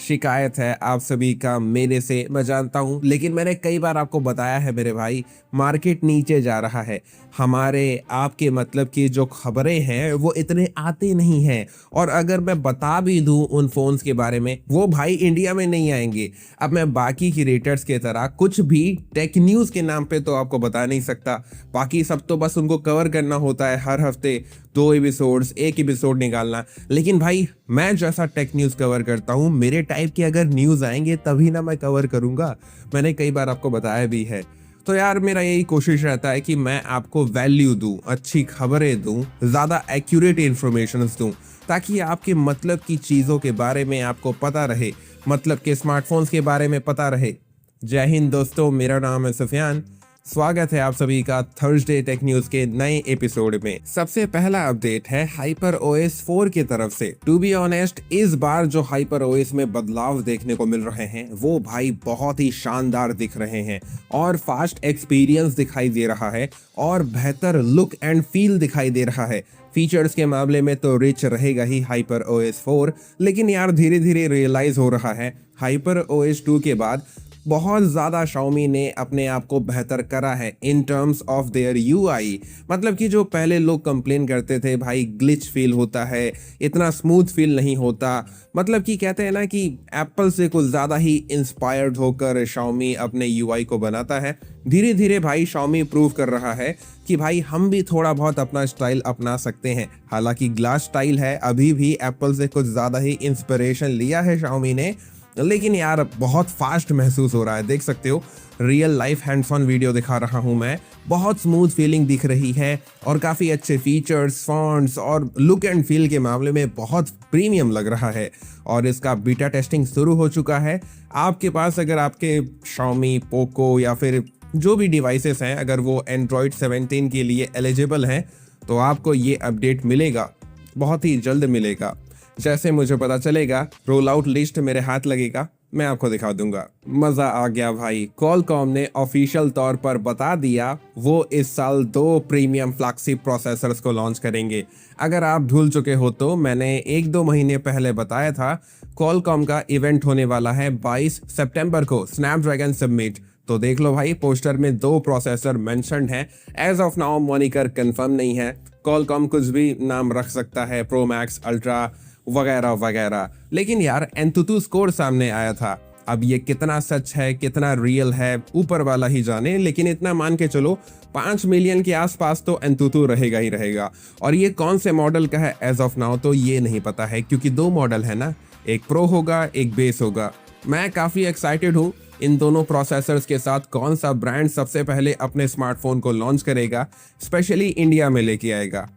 शिकायत है आप सभी का मेरे से, मैं जानता हूं, लेकिन मैंने कई बार आपको बताया है मेरे भाई, मार्केट नीचे जा रहा है। हमारे आपके मतलब की जो खबरें हैं वो इतने आते नहीं हैं, और अगर मैं बता भी दूं उन फोन्स के बारे में, वो भाई इंडिया में नहीं आएंगे। अब मैं बाकी क्रिएटर्स के तरह कुछ भी टेक न्यूज़ के नाम पे तो आपको बता नहीं सकता। बाकी सब तो बस उनको कवर करना होता है, हर हफ्ते 2 एपिसोड्स, एक एपिसोड निकालना। लेकिन भाई मैं जैसा टेक न्यूज़ कवर करता हूँ, मेरे टाइप के अगर न्यूज़ आएंगे तभी ना मैं कवर करूँगा। मैंने कई बार आपको बताया भी है। तो यार मेरा यही कोशिश रहता है कि मैं आपको वैल्यू दूं, अच्छी खबरें दूं, ज़्यादा एक्यूरेट इन्फॉर्मेशन दूं, ताकि आपके मतलब की चीज़ों के बारे में आपको पता रहे, मतलब के स्मार्टफोन्स के बारे में पता रहे। जय हिंद दोस्तों, मेरा नाम है सुफियान। स्वागत है आप सभी का थर्सडे टेक न्यूज के नए एपिसोड में। सबसे पहला अपडेट है हाइपर ओएस 4 की तरफ से। टू बी ऑनेस्ट, इस बार जो हाइपर ओएस में बदलाव देखने को मिल रहे हैं वो भाई बहुत ही शानदार दिख रहे हैं, और फास्ट एक्सपीरियंस दिखाई दे रहा है, और बेहतर लुक एंड फील दिखाई दे रहा है। फीचर्स के मामले में तो रिच रहेगा ही हाइपर ओएस 4, लेकिन यार धीरे धीरे रियलाइज हो रहा है हाइपर ओएस 2 के बाद बहुत ज़्यादा Xiaomi ने अपने आप को बेहतर करा है in terms of their UI. मतलब कि जो पहले लोग कंप्लेन करते थे भाई ग्लिच फील होता है, इतना स्मूथ फील नहीं होता, मतलब कि कहते हैं ना कि एप्पल से कुछ ज़्यादा ही इंस्पायर्ड होकर Xiaomi अपने यूआई को बनाता है। धीरे धीरे भाई Xiaomi प्रूव कर रहा है कि भाई हम भी थोड़ा बहुत अपना स्टाइल अपना सकते हैं। हालांकि ग्लास स्टाइल है, अभी भी एप्पल से कुछ ज़्यादा ही इंस्पिरेशन लिया है Xiaomi ने, लेकिन यार बहुत फास्ट महसूस हो रहा है। देख सकते हो, real life hands on video दिखा रहा हूं मैं, बहुत स्मूथ फीलिंग दिख रही है, और काफ़ी अच्छे फीचर्स, फॉन्ट्स और लुक एंड फील के मामले में बहुत प्रीमियम लग रहा है। और इसका बीटा टेस्टिंग शुरू हो चुका है। आपके पास अगर आपके Xiaomi, पोको या फिर जो भी डिवाइसेस हैं, अगर वो Android 17 के लिए एलिजिबल हैं, तो आपको ये अपडेट मिलेगा, बहुत ही जल्द मिलेगा। जैसे मुझे पता चलेगा, रोल आउट लिस्ट मेरे हाथ लगेगा, मैं आपको दिखा दूंगा। मजा आ गया भाई, क्वालकॉम ने ऑफिशियल तौर पर बता दिया वो इस साल 2 प्रीमियम फ्लैगशिप प्रोसेसर्स को लॉन्च करेंगे। अगर आप भूल चुके हो तो मैंने 1-2 महीने पहले बताया था क्वालकॉम का इवेंट होने वाला है 22 सितंबर को, स्नैपड्रैगन समिट। तो देख लो भाई, पोस्टर में 2 प्रोसेसर मेंशन्ड हैं। As of now moniker confirm नहीं है, क्वालकॉम कुछ भी नाम रख सकता है, प्रो मैक्स, अल्ट्रा वगैरह वगैरह। लेकिन यार एंतुतु स्कोर सामने आया था। अब ये कितना सच है, कितना रियल है, ऊपर वाला ही जाने, लेकिन इतना मान के चलो 5 मिलियन के आसपास तो एंतुतु रहेगा ही रहेगा। और ये कौन से मॉडल का है एज ऑफ नाउ तो ये नहीं पता है, क्योंकि 2 मॉडल है ना, एक प्रो होगा एक बेस होगा। मैं काफ़ी एक्साइटेड हूँ इन दोनों प्रोसेसर्स के साथ कौन सा ब्रांड सबसे पहले अपने स्मार्टफोन को लॉन्च करेगा, स्पेशली इंडिया में लेके आएगा।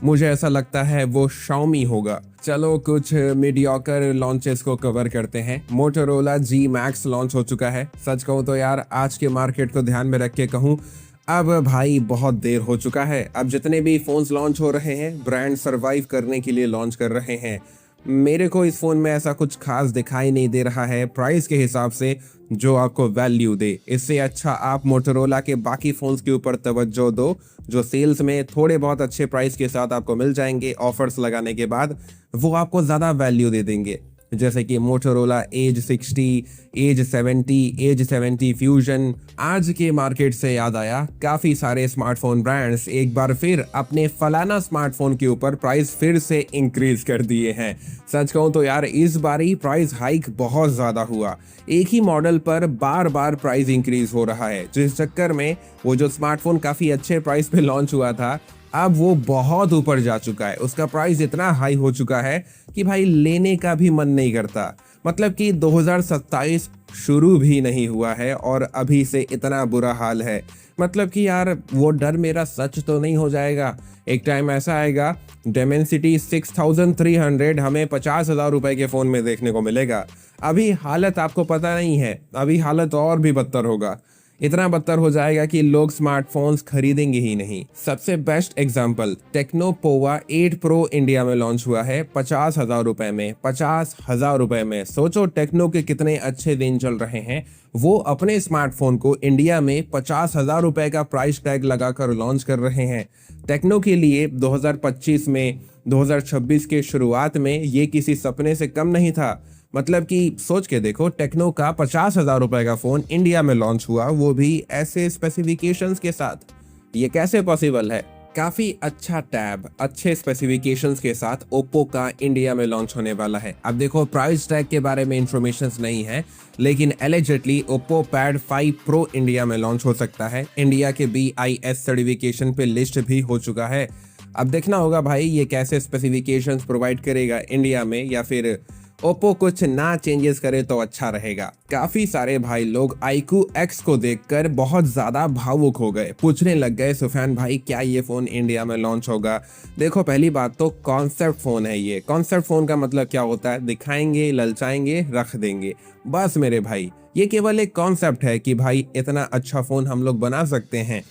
मुझे ऐसा लगता है वो Xiaomi होगा। चलो कुछ मीडियोकर लॉन्चेस को कवर करते हैं। मोटोरोला G Max लॉन्च हो चुका है। सच कहूँ तो यार आज के मार्केट को ध्यान में रख के कहूँ, अब भाई बहुत देर हो चुका है। अब जितने भी फोन्स लॉन्च हो रहे हैं, ब्रांड सरवाइव करने के लिए लॉन्च कर रहे हैं। मेरे को इस फ़ोन में ऐसा कुछ खास दिखाई नहीं दे रहा है प्राइस के हिसाब से जो आपको वैल्यू दे। इससे अच्छा आप मोटोरोला के बाकी फ़ोन्स के ऊपर तवज्जो दो, जो सेल्स में थोड़े बहुत अच्छे प्राइस के साथ आपको मिल जाएंगे। ऑफर्स लगाने के बाद वो आपको ज़्यादा वैल्यू दे देंगे, जैसे कि Motorola Edge 60, Edge 70, Edge 70 fusion. आज के मार्केट से याद आया, काफ़ी सारे स्मार्टफोन ब्रांड्स एक बार फिर अपने फलाना स्मार्टफोन के ऊपर प्राइस फिर से इंक्रीज कर दिए हैं। सच कहूँ तो यार इस बार ही प्राइस हाइक बहुत ज़्यादा हुआ। एक ही मॉडल पर बार बार प्राइस इंक्रीज हो रहा है, जिस चक्कर में वो जो स्मार्टफोन काफ़ी अच्छे प्राइस पे लॉन्च हुआ था, अब वो बहुत ऊपर जा चुका है। उसका प्राइस इतना हाई हो चुका है कि भाई लेने का भी मन नहीं करता। मतलब कि 2027 शुरू भी नहीं हुआ है और अभी से इतना बुरा हाल है। मतलब कि यार वो डर मेरा सच तो नहीं हो जाएगा। एक टाइम ऐसा आएगा डेमेंसिटी 6300 हमें 50,000 रुपए के फ़ोन में देखने को मिलेगा। अभी हालत आपको पता नहीं है, अभी हालत और भी बदतर होगा। इतना बदतर हो जाएगा कि लोग स्मार्टफोन्स खरीदेंगे ही नहीं। सबसे best example, techno Pova 8 pro India में लॉन्च हुआ है 50,000 रुपए में। 50,000 रुपए में सोचो टेक्नो के कितने अच्छे दिन चल रहे हैं। वो अपने स्मार्टफोन को इंडिया में 50,000 रुपए का प्राइस टैग लगाकर लॉन्च कर रहे हैं। टेक्नो के लिए 2025 में, 2026 के शुरुआत में ये किसी सपने से कम नहीं था। मतलब कि सोच के देखो, टेक्नो का 50,000 रुपए का फोन इंडिया में लॉन्च हुआ, वो भी ऐसे स्पेसिफिकेशंस के साथ। ये कैसे पॉसिबल है? काफी अच्छा टैब, अच्छे स्पेसिफिकेशंस के साथ ओप्पो का इंडिया में लॉन्च होने वाला है। अब देखो, प्राइस टैग के बारे में इंफॉर्मेशन नहीं है, लेकिन एलिजिटली ओप्पो पैड 5 प्रो इंडिया में लॉन्च हो सकता है। इंडिया के BIS सर्टिफिकेशन पे लिस्ट भी हो चुका है। अब देखना होगा भाई ये कैसे स्पेसिफिकेशंस प्रोवाइड करेगा इंडिया में, या फिर ओप्पो कुछ ना चेंजेस करे तो अच्छा रहेगा। काफी सारे भाई लोग iQOO X को देखकर बहुत ज्यादा भावुक हो गए, पूछने लग गए सुफियान भाई क्या ये फोन इंडिया में लॉन्च होगा। देखो, पहली बात तो कॉन्सेप्ट फोन है। ये कॉन्सेप्ट फोन का मतलब क्या होता है? दिखाएंगे, ललचाएंगे, रख देंगे, बस मेरे भाई। ये केवल एक कॉन्सेप्ट है कि भाई इतना अच्छा फोन हम लोग बना सकते हैं।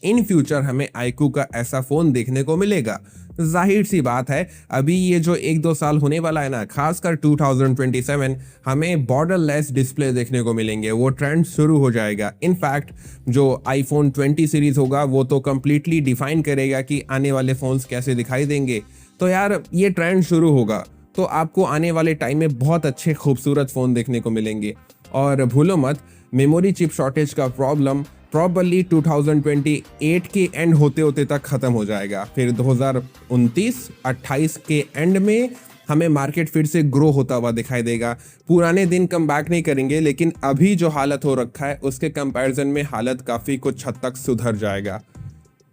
इन फ्यूचर हमें iQOO का ऐसा फोन देखने को मिलेगा। जाहिर सी बात है, अभी ये जो 1-2 साल होने वाला है ना, खासकर 2027, हमें बॉर्डरलेस डिस्प्ले देखने को मिलेंगे। वो ट्रेंड शुरू हो जाएगा। इनफैक्ट जो iPhone 20 सीरीज होगा वो तो कंप्लीटली डिफाइन करेगा कि आने वाले फोन्स कैसे दिखाई देंगे। तो यार ये ट्रेंड शुरू होगा तो आपको आने वाले टाइम में बहुत अच्छे खूबसूरत फोन देखने को मिलेंगे। और भूलो मत, मेमोरी चिप शॉर्टेज का प्रॉब्लम प्रॉबली 2028 के एंड होते होते तक खत्म हो जाएगा। फिर 2029-28 के एंड में हमें मार्केट फिर से ग्रो होता हुआ दिखाई देगा। पुराने दिन कम बैक नहीं करेंगे, लेकिन अभी जो हालत हो रखा है उसके कंपैरिजन में हालत काफी कुछ हद तक सुधर जाएगा।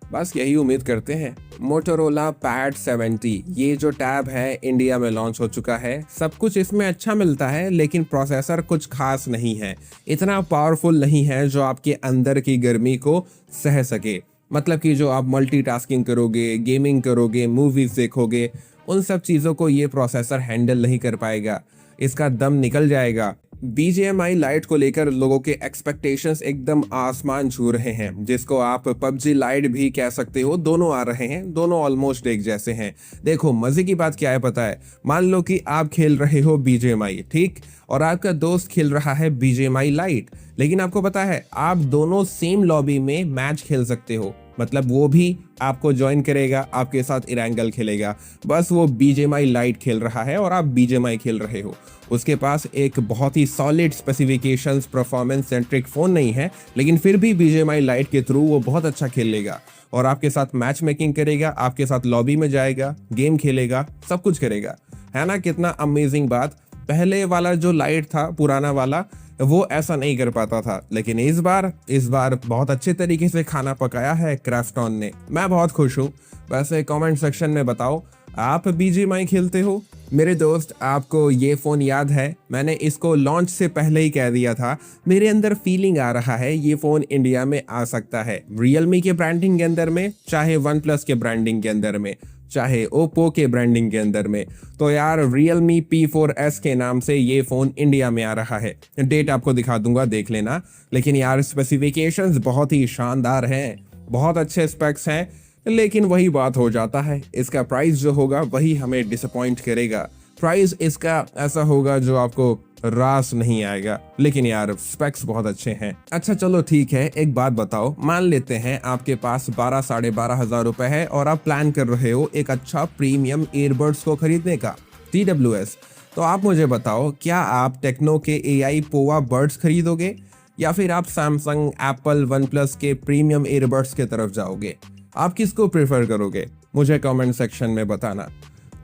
बस यही उम्मीद करते हैं। मोटोरोला पैड 70 ये जो टैब है इंडिया में लॉन्च हो चुका है। सब कुछ इसमें अच्छा मिलता है, लेकिन प्रोसेसर कुछ खास नहीं है, इतना पावरफुल नहीं है जो आपके अंदर की गर्मी को सह सके। मतलब कि जो आप मल्टीटास्किंग करोगे, गेमिंग करोगे, मूवीज देखोगे, उन सब चीज़ों को ये प्रोसेसर हैंडल नहीं कर पाएगा, इसका दम निकल जाएगा। BGMI लाइट को लेकर लोगों के एक्सपेक्टेशंस एकदम आसमान छू रहे हैं, जिसको आप PUBG लाइट भी कह सकते हो। दोनों आ रहे हैं, दोनों ऑलमोस्ट एक जैसे हैं। देखो, मजे की बात क्या है पता है? मान लो कि आप खेल रहे हो BGMI, ठीक, और आपका दोस्त खेल रहा है BGMI लाइट, लेकिन आपको पता है आप दोनों सेम लॉबी में मैच खेल सकते हो। मतलब वो भी आपको ज्वाइन करेगा, आपके साथ इरेंगल खेलेगा। बस वो BGMI लाइट खेल रहा है और आप BGMI खेल रहे हो। उसके पास एक बहुत ही solid specifications, performance centric phone नहीं है, लेकिन फिर भी BGMI लाइट के थ्रू वो बहुत अच्छा खेल लेगा और आपके साथ मैच मेकिंग करेगा, आपके साथ लॉबी में जाएगा, गेम खेलेगा, सब कुछ करेगा। है ना कितना अमेजिंग बात? पहले वाला जो लाइट था, पुराना वाला, वो ऐसा नहीं कर पाता था, लेकिन इस बार बहुत अच्छे तरीके से खाना पकाया है क्राफ्टॉन ने। मैं बहुत खुश हूँ। वैसे कमेंट सेक्शन में बताओ, आप BGMI खेलते हो? मेरे दोस्त, आपको ये फ़ोन याद है? मैंने इसको लॉन्च से पहले ही कह दिया था। मेरे अंदर फीलिंग आ रहा है ये फ़ोन इंडिया में आ सकता है, Realme के ब्रांडिंग के अंदर में, चाहे OnePlus के ब्रांडिंग के अंदर में, चाहे ओप्पो के ब्रांडिंग के अंदर में। तो यार Realme P4S के नाम से ये फ़ोन इंडिया में आ रहा है। डेट आपको दिखा दूंगा, देख लेना। लेकिन यार स्पेसिफिकेशंस बहुत ही शानदार हैं, बहुत अच्छे स्पेक्स हैं, लेकिन वही बात हो जाता है, इसका प्राइस जो होगा वही हमें डिसअपॉइंट करेगा। प्राइस इसका ऐसा होगा जो आपको रास नहीं आएगा, लेकिन यार स्पेक्स बहुत अच्छे हैं। अच्छा चलो ठीक है, एक बात बताओ, मान लेते हैं आपके पास 12-12.5 हज़ार रुपए है और आप प्लान कर रहे हो एक अच्छा प्रीमियम ईयरबड्स को खरीदने का, TWS। तो आप मुझे बताओ, क्या आप टेक्नो के AI पोवा बर्ड्स खरीदोगे, या फिर आप सैमसंग, एप्पल, OnePlus के प्रीमियम ईयरबड्स की तरफ जाओगे? आप किसको प्रेफर करोगे? मुझे कमेंट सेक्शन में बताना।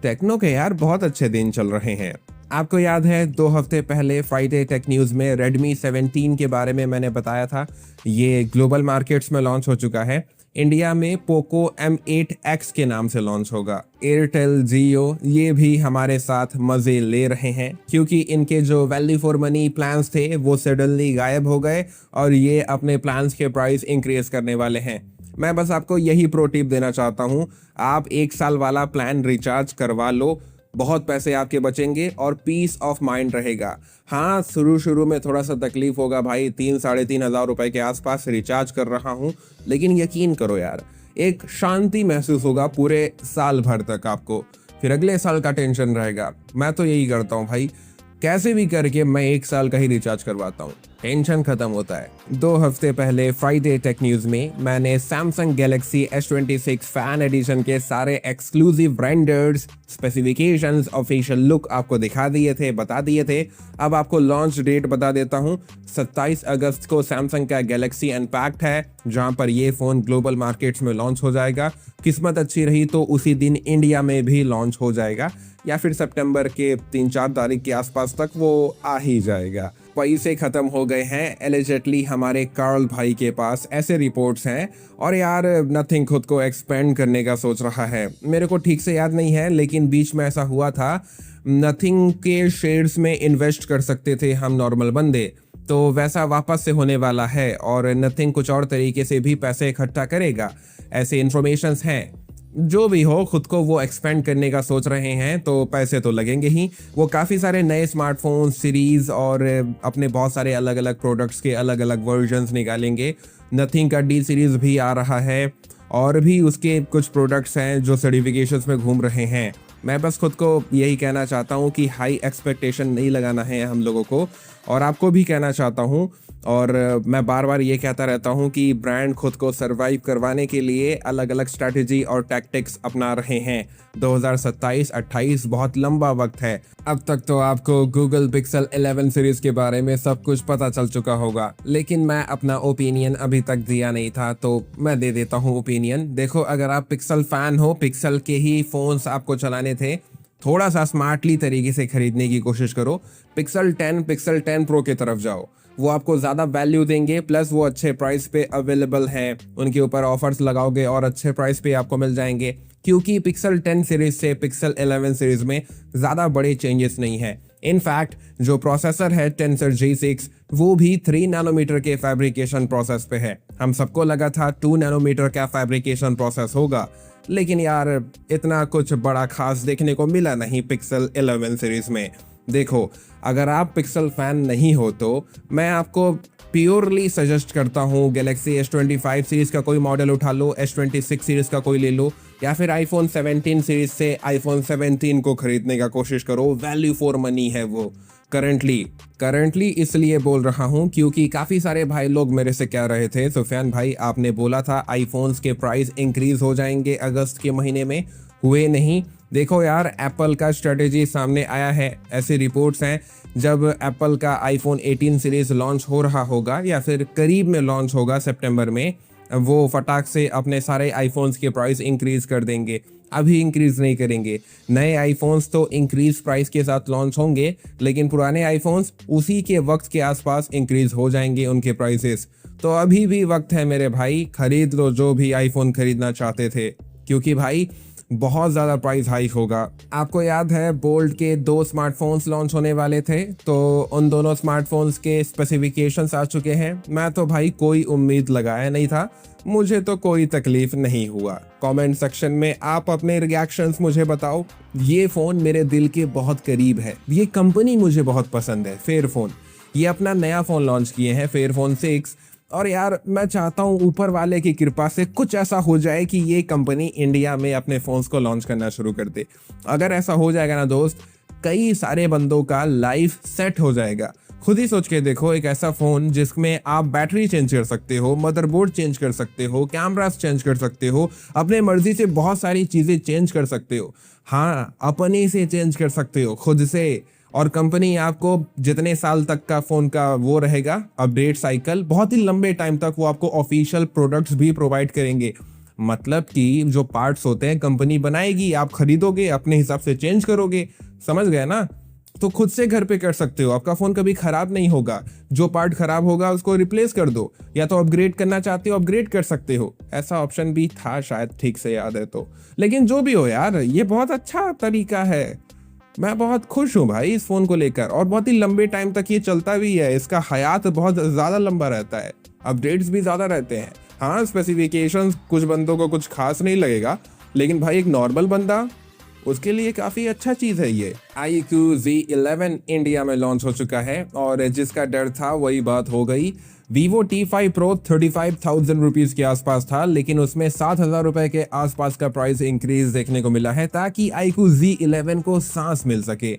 टेक्नो के यार बहुत अच्छे दिन चल रहे हैं। आपको याद है 2 हफ्ते पहले फ्राइडे टेक न्यूज़ में Redmi 17 के बारे में मैंने बताया था। ये ग्लोबल मार्केट्स में लॉन्च हो चुका है। इंडिया में पोको M8X के नाम से लॉन्च होगा। एयरटेल, जियो ये भी हमारे साथ मजे ले रहे हैं, क्योंकि इनके जो वैल्यू फॉर मनी प्लान्स थे वो सडनली गायब हो गए और ये अपने प्लान्स के प्राइस इंक्रीज करने वाले हैं। मैं बस आपको यही प्रो टिप देना चाहता हूँ, आप 1 साल वाला प्लान रिचार्ज करवा लो, बहुत पैसे आपके बचेंगे और पीस ऑफ माइंड रहेगा। हाँ, शुरू में थोड़ा सा तकलीफ होगा भाई, 3-3.5 हज़ार रुपए के आसपास रिचार्ज कर रहा हूँ, लेकिन यकीन करो यार, एक शांति महसूस होगा पूरे साल भर तक आपको। फिर अगले साल का टेंशन रहेगा। मैं तो यही करता हूँ भाई, कैसे भी करके मैं 1 साल का ही रिचार्ज करवाता हूँ, टेंशन खत्म होता है। 2 हफ्ते पहले फ्राइडे टेक न्यूज में मैंने Samsung Galaxy S26 fan addition के सारे exclusive renders, specifications, official look आपको दिखा दिए थे, बता दिए थे। अब आपको लॉन्च डेट बता देता हूँ। 27 अगस्त को सैमसंग का गैलेक्सी अनपैक्ड है, जहां पर ये फोन ग्लोबल मार्केट्स में लॉन्च हो जाएगा। किस्मत अच्छी रही तो उसी दिन इंडिया में भी लॉन्च हो जाएगा, या फिर सितंबर के 3-4 तारीख के आसपास तक वो आ ही जाएगा। पैसे खत्म हो गए हैं एलिजिटली हमारे कार्ल भाई के पास, ऐसे रिपोर्ट्स हैं। और यार नथिंग खुद को एक्सपेंड करने का सोच रहा है, मेरे को ठीक से याद नहीं है, लेकिन बीच में ऐसा हुआ था। नथिंग के शेयर्स में इन्वेस्ट कर सकते थे हम नॉर्मल बंदे, तो वैसा वापस से होने वाला है और नथिंग कुछ और तरीके से भी पैसे इकट्ठा करेगा, ऐसे इन्फॉर्मेशंस हैं। जो भी हो, खुद को वो एक्सपेंड करने का सोच रहे हैं तो पैसे तो लगेंगे ही। वो काफ़ी सारे नए स्मार्टफोन सीरीज और अपने बहुत सारे अलग अलग प्रोडक्ट्स के अलग अलग वर्जन्स निकालेंगे। नथिंग का D सीरीज भी आ रहा है और भी उसके कुछ प्रोडक्ट्स हैं जो सर्टिफिकेशंस में घूम रहे हैं। मैं बस खुद को यही कहना चाहता हूँ कि हाई एक्सपेक्टेशन नहीं लगाना है हम लोगों को, और आपको भी कहना चाहता हूँ। और मैं बार बार ये कहता रहता हूँ कि ब्रांड खुद को सरवाइव करवाने के लिए अलग अलग स्ट्रैटेजी और टैक्टिक्स अपना रहे हैं। 2027-28 बहुत लंबा वक्त है। अब तक तो आपको गूगल पिक्सल 11 सीरीज के बारे में सब कुछ पता चल चुका होगा, लेकिन मैं अपना ओपिनियन अभी तक दिया नहीं था, तो मैं दे देता हूँ ओपिनियन। देखो, अगर आप पिक्सल फैन हो, पिक्सल के ही फोन्स आपको चलाने थे, थोड़ा सा स्मार्टली तरीके से खरीदने की कोशिश करो। पिक्सल 10 प्रो की तरफ जाओ, वो आपको ज़्यादा वैल्यू देंगे, प्लस वो अच्छे प्राइस पे अवेलेबल है। उनके ऊपर ऑफर्स लगाओगे और अच्छे प्राइस पे आपको मिल जाएंगे, क्योंकि पिक्सल 10 सीरीज से पिक्सल 11 सीरीज में ज़्यादा बड़े चेंजेस नहीं है। इनफैक्ट जो प्रोसेसर है टेंसर G6, वो भी 3 नैनोमीटर के फैब्रिकेशन प्रोसेस पे है। हम सबको लगा था 2 नैनोमीटर का फैब्रिकेशन प्रोसेस होगा, लेकिन यार इतना कुछ बड़ा खास देखने को मिला नहीं पिक्सल 11 सीरीज में। देखो, अगर आप पिक्सल फैन नहीं हो तो मैं आपको प्योरली सजेस्ट करता हूँ गैलेक्सी S25 सीरीज का कोई मॉडल उठा लो, S26 सीरीज का कोई ले लो, या फिर iPhone 17 सीरीज से iPhone 17 को खरीदने का कोशिश करो। वैल्यू फॉर मनी है वो करंटली इसलिए बोल रहा हूँ क्योंकि काफ़ी सारे भाई लोग मेरे से कह रहे थे, सुफियान भाई आपने बोला था आईफोन्स के प्राइस इंक्रीज हो जाएंगे अगस्त के महीने में, हुए नहीं। देखो यार, एप्पल का स्ट्रेटेजी सामने आया है, ऐसी रिपोर्ट्स हैं जब एप्पल का iPhone 18 सीरीज लॉन्च हो रहा होगा या फिर करीब में लॉन्च होगा सितंबर में, वो फटाक से अपने सारे आईफोन्स के प्राइस इंक्रीज कर देंगे। अभी इंक्रीज नहीं करेंगे, नए आईफोन्स तो इंक्रीज प्राइस के साथ लॉन्च होंगे, लेकिन पुराने आईफोन्स उसी के वक्त के आसपास इंक्रीज हो जाएंगे उनके प्राइसेस। तो अभी भी वक्त है मेरे भाई, खरीद लो जो भी आईफोन खरीदना चाहते थे, क्योंकि भाई बहुत ज़्यादा प्राइस हाइक होगा। आपको याद है बोल्ट के 2 स्मार्टफोन्स लॉन्च होने वाले थे, तो उन दोनों स्मार्टफोन्स के स्पेसिफिकेशंस आ चुके हैं। मैं तो भाई कोई उम्मीद लगाया नहीं था, मुझे तो कोई तकलीफ नहीं हुआ। कमेंट सेक्शन में आप अपने रिएक्शंस मुझे बताओ। ये फ़ोन मेरे दिल के बहुत करीब है, ये कंपनी मुझे बहुत पसंद है फेयरफोन। ये अपना नया फ़ोन लॉन्च किए हैं फेयरफोन 6, और यार मैं चाहता हूँ ऊपर वाले की कृपा से कुछ ऐसा हो जाए कि ये कंपनी इंडिया में अपने फ़ोन्स को लॉन्च करना शुरू कर दे। अगर ऐसा हो जाएगा ना दोस्त, कई सारे बंदों का लाइफ सेट हो जाएगा। खुद ही सोच के देखो, एक ऐसा फ़ोन जिसमें आप बैटरी चेंज कर सकते हो, मदरबोर्ड चेंज कर सकते हो, कैमरास चेंज कर सकते हो, अपने मर्जी से बहुत सारी चीज़ें चेंज कर सकते हो। हाँ, अपने से चेंज कर सकते हो खुद से, और कंपनी आपको जितने साल तक का फ़ोन का वो रहेगा अपडेट साइकिल, बहुत ही लंबे टाइम तक वो आपको ऑफिशियल प्रोडक्ट्स भी प्रोवाइड करेंगे। मतलब कि जो पार्ट्स होते हैं कंपनी बनाएगी, आप खरीदोगे, अपने हिसाब से चेंज करोगे, समझ गए ना? तो खुद से घर पे कर सकते हो, आपका फ़ोन कभी ख़राब नहीं होगा। जो पार्ट ख़राब होगा उसको रिप्लेस कर दो, या तो अपग्रेड करना चाहते हो अपग्रेड कर सकते हो। ऐसा ऑप्शन भी था शायद, ठीक से याद है तो। लेकिन जो भी हो यार, ये बहुत अच्छा तरीका है। मैं बहुत खुश हूँ भाई इस फ़ोन को लेकर, और बहुत ही लंबे टाइम तक ये चलता भी है। इसका हयात बहुत ज़्यादा लंबा रहता है, अपडेट्स भी ज़्यादा रहते हैं। हाँ, स्पेसिफिकेशंस कुछ बंदों को कुछ खास नहीं लगेगा, लेकिन भाई एक नॉर्मल बंदा, उसके लिए काफ़ी अच्छा चीज़ है ये। iQOO Z11 इंडिया में लॉन्च हो चुका है, और जिसका डर था वही बात हो गई। Vivo T5 Pro 35,000 रुपीज़ के आसपास था, लेकिन उसमें 7,000 रुपये के आसपास का प्राइस इंक्रीज देखने को मिला है, ताकि iQOO Z11 को सांस मिल सके।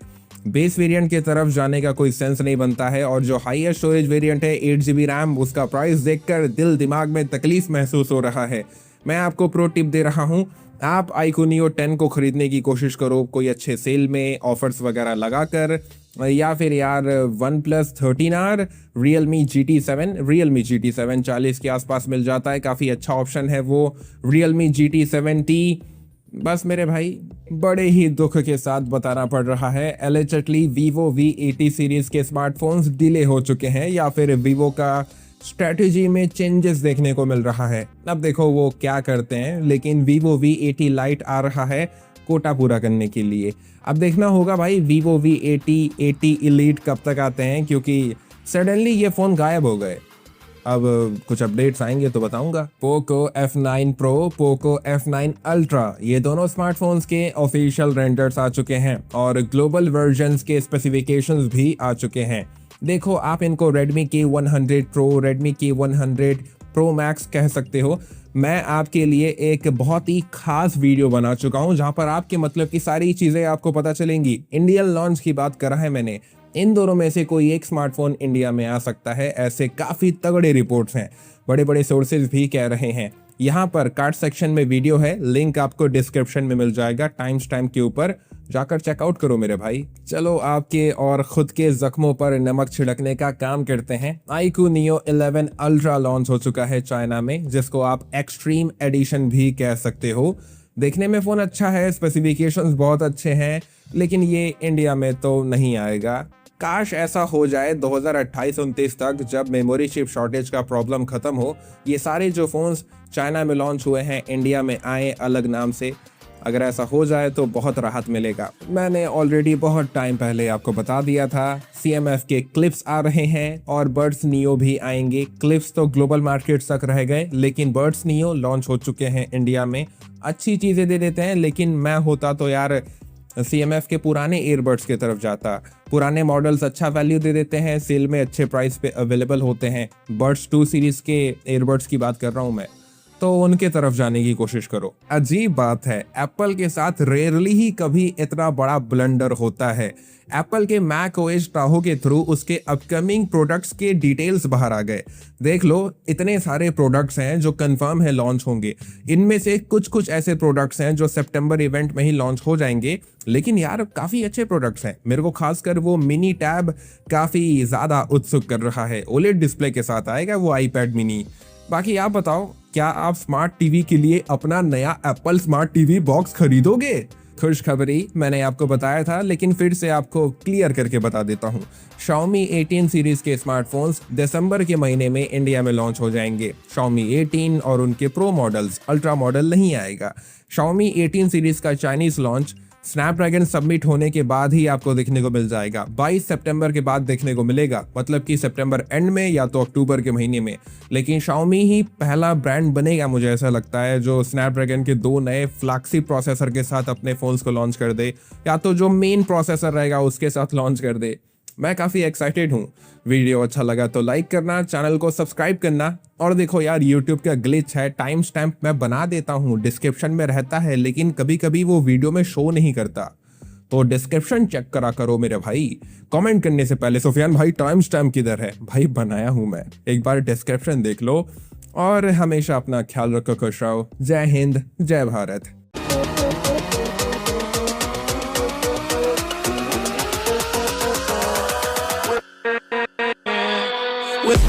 बेस वेरिएंट की तरफ जाने का कोई सेंस नहीं बनता है। और जो हाईएस्ट स्टोरेज वेरिएंट है 8 GB रैम, उसका प्राइस देखकर दिल दिमाग में तकलीफ महसूस हो रहा है। मैं आपको प्रो टिप दे रहा हूँ, आप iQOO Neo 10 को खरीदने की कोशिश करो कोई अच्छे सेल में ऑफर्स वगैरह लगाकर, या फिर यार OnePlus 13R, Realme GT7 40 के आसपास मिल जाता है, काफ़ी अच्छा ऑप्शन है वो। Realme GT7T। बस मेरे भाई बड़े ही दुख के साथ बताना पड़ रहा है, एलिचटली Vivo V80 सीरीज के स्मार्टफोन्स डिले हो चुके हैं, या फिर Vivo का स्ट्रेटजी में चेंजेस देखने को मिल रहा है। अब देखो वो क्या करते हैं, लेकिन Vivo V80 Lite आ रहा है कोटा पूरा करने के लिए। अब देखना होगा भाई Vivo V80 Elite कब तक आते हैं, क्योंकि सडनली ये फ़ोन गायब हो गए। अब कुछ अपडेट्स आएंगे तो बताऊंगा। Poco F9 Pro, Poco F9 Ultra, ये दोनों स्मार्टफोन्स के ऑफिशियल रेंडर्स आ चुके हैं और ग्लोबल वर्जन्स के स्पेसिफिकेशंस भी आ चुके हैं। देखो आप इनको Redmi K100 Pro, Redmi K100 Pro Max कह सकते हो। मैं आपके लिए एक बहुत ही खास वीडियो बना चुका हूं जहां पर आपके मतलब की सारी चीज़ें आपको पता चलेंगी। इंडियन लॉन्च की बात करा है मैंने, इन दोनों में से कोई एक स्मार्टफोन इंडिया में आ सकता है, ऐसे काफ़ी तगड़े रिपोर्ट्स हैं, बड़े बड़े सोर्सेज भी कह रहे हैं। यहाँ पर कार्ड सेक्शन में वीडियो है, लिंक आपको डिस्क्रिप्शन में मिल जाएगा, टाइम स्टैम्प के ऊपर जाकर चेकआउट करो मेरे भाई। चलो आपके और खुद के जख्मों पर नमक छिड़कने का काम करते हैं। iQOO Neo 11 Ultra लॉन्च हो चुका है चाइना में, जिसको आप एक्सट्रीम एडिशन भी कह सकते हो। देखने में फ़ोन अच्छा है, स्पेसिफिकेशंस बहुत अच्छे हैं, लेकिन ये इंडिया में तो नहीं आएगा। काश ऐसा हो जाए 2028-29 तक, जब मेमोरी चिप शॉर्टेज का प्रॉब्लम खत्म हो, ये सारे जो फ़ोन्स चाइना में लॉन्च हुए हैं इंडिया में आए अलग नाम से। अगर ऐसा हो जाए तो बहुत राहत मिलेगा। मैंने ऑलरेडी बहुत टाइम पहले आपको बता दिया था, CMF के क्लिप्स आ रहे हैं और बर्ड्स नियो भी आएंगे। क्लिप्स तो ग्लोबल मार्केट तक रह गए, लेकिन बर्ड्स नियो लॉन्च हो चुके हैं इंडिया में। अच्छी चीज़ें दे देते हैं, लेकिन मैं होता तो यार CMF के पुराने ईयरबड्स की तरफ जाता। पुराने मॉडल्स अच्छा वैल्यू दे देते हैं, सेल में अच्छे प्राइस पे अवेलेबल होते हैं। बर्ड्स 2 सीरीज़ के ईयरबड्स की बात कर रहा हूँ मैं, तो उनके तरफ जाने की कोशिश करो। अजीब बात है, एप्पल के साथ रेयरली ही कभी इतना बड़ा ब्लंडर होता है। एप्पल के macOS Tahoe के थ्रू उसके अपकमिंग प्रोडक्ट्स के डिटेल्स बाहर आ गए। देख लो, इतने सारे प्रोडक्ट्स हैं जो कंफर्म है लॉन्च होंगे। इनमें से कुछ ऐसे प्रोडक्ट्स हैं जो सितंबर इवेंट में ही लॉन्च हो जाएंगे, लेकिन यार काफ़ी अच्छे प्रोडक्ट्स हैं। मेरे को खासकर वो मिनी टैब काफ़ी ज़्यादा उत्सुक कर रहा है। OLED डिस्प्ले के साथ आएगा वो iPad मिनी। बाकी आप बताओ, क्या आप स्मार्ट टीवी के लिए अपना नया एप्पल स्मार्ट टीवी बॉक्स खरीदोगे? खुशखबरी मैंने आपको बताया था, लेकिन फिर से आपको क्लियर करके बता देता हूँ। Xiaomi 18 सीरीज के स्मार्टफोन्स दिसंबर के महीने में इंडिया में लॉन्च हो जाएंगे। Xiaomi 18 और उनके प्रो मॉडल्स, अल्ट्रा मॉडल नहीं आएगा। Xiaomi 18 सीरीज का चाइनीज लॉन्च स्नैपड्रैगन सबमिट होने के बाद ही आपको देखने को मिल जाएगा। 22 सितंबर के बाद देखने को मिलेगा, मतलब कि सितंबर एंड में या तो अक्टूबर के महीने में। लेकिन Xiaomi ही पहला ब्रांड बनेगा, मुझे ऐसा लगता है, जो स्नैपड्रैगन के 2 नए फ्लैगशिप प्रोसेसर के साथ अपने फ़ोन्स को लॉन्च कर दे, या तो जो मेन प्रोसेसर रहेगा उसके साथ लॉन्च कर दे। मैं काफ़ी एक्साइटेड हूँ। वीडियो अच्छा लगा तो लाइक करना, चैनल को सब्सक्राइब करना। और देखो यार, यूट्यूब का ग्लिच है, टाइम स्टैम्प मैं बना देता हूँ, डिस्क्रिप्शन में रहता है, लेकिन कभी कभी वो वीडियो में शो नहीं करता, तो डिस्क्रिप्शन चेक करा करो मेरे भाई। कमेंट करने से पहले सुफियान भाई टाइम स्टैम्प किधर है? भाई बनाया हूँ मैं, एक बार डिस्क्रिप्शन देख लो। और हमेशा अपना ख्याल रखो, खुश रहो। जय हिंद, जय भारत। With